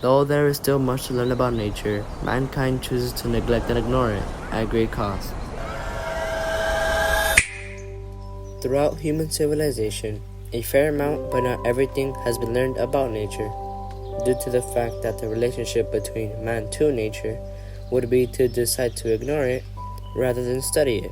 Though there is still much to learn about nature, mankind chooses to neglect and ignore it at great cost. Throughout human civilization, a fair amount but not everything has been learned about nature, due to the fact that the relationship between man to nature would be to decide to ignore it rather than study it.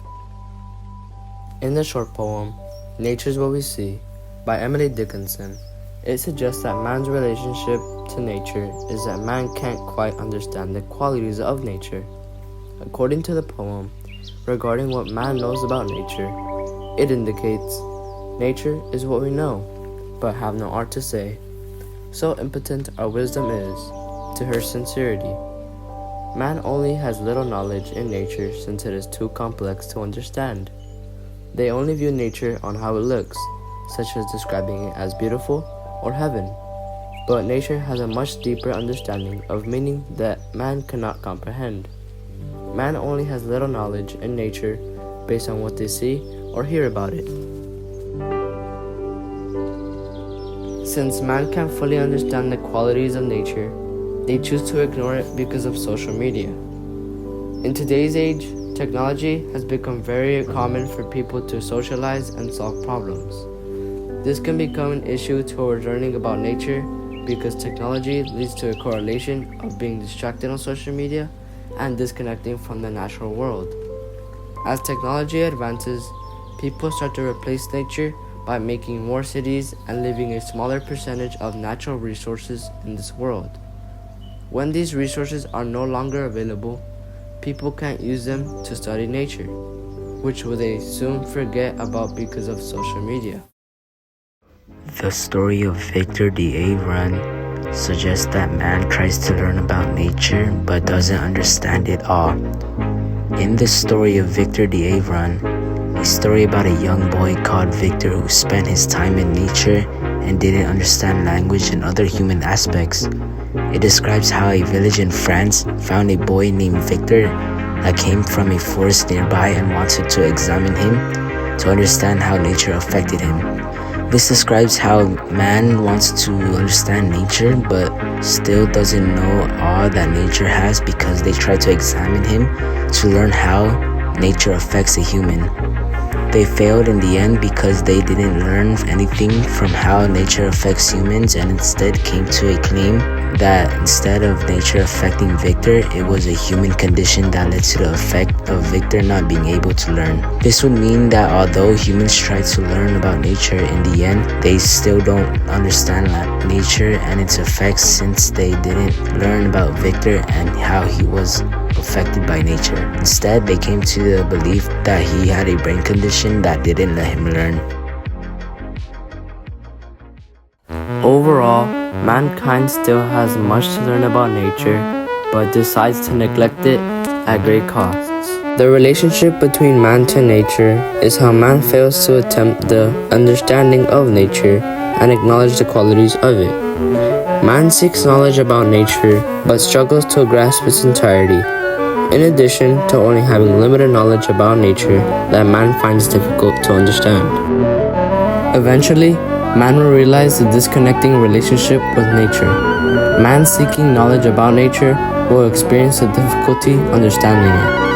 In the short poem, Nature's What We See, by Emily Dickinson, it suggests that man's relationship to nature is that man can't quite understand the qualities of nature. According to the poem, regarding what man knows about nature, it indicates, nature is what we know, but have no art to say. So impotent our wisdom is to her sincerity. Man only has little knowledge in nature since it is too complex to understand. They only view nature on how it looks, such as describing it as beautiful or heaven. But nature has a much deeper understanding of meaning that man cannot comprehend. Man only has little knowledge in nature based on what they see or hear about it. Since man can't fully understand the qualities of nature, they choose to ignore it because of social media. In today's age, technology has become very common for people to socialize and solve problems. This can become an issue towards learning about nature because technology leads to a correlation of being distracted on social media and disconnecting from the natural world. As technology advances, people start to replace nature by making more cities and leaving a smaller percentage of natural resources in this world. When these resources are no longer available, people can't use them to study nature, which they soon forget about because of social media. The story of Victor the Avron suggests that man tries to learn about nature but doesn't understand it all. In the story of Victor the Avron, a story about a young boy called Victor who spent his time in nature and didn't understand language and other human aspects. It describes how a village in France found a boy named Victor that came from a forest nearby and wanted to examine him to understand how nature affected him. This describes how man wants to understand nature but still doesn't know all that nature has because they try to examine him to learn how nature affects a human. They failed in the end because they didn't learn anything from how nature affects humans and instead came to a claim that instead of nature affecting Victor, it was a human condition that led to the effect of Victor not being able to learn. This would mean that although humans try to learn about nature, in the end, they still don't understand nature and its effects since they didn't learn about Victor and how he was affected by nature. Instead, they came to the belief that he had a brain condition that didn't let him learn. Overall, mankind still has much to learn about nature, but decides to neglect it at great costs. The relationship between man to nature is how man fails to attempt the understanding of nature and acknowledge the qualities of it. Man seeks knowledge about nature, but struggles to grasp its entirety, in addition to only having limited knowledge about nature that man finds difficult to understand. Eventually, man will realize the disconnecting relationship with nature. Man seeking knowledge about nature will experience the difficulty understanding it.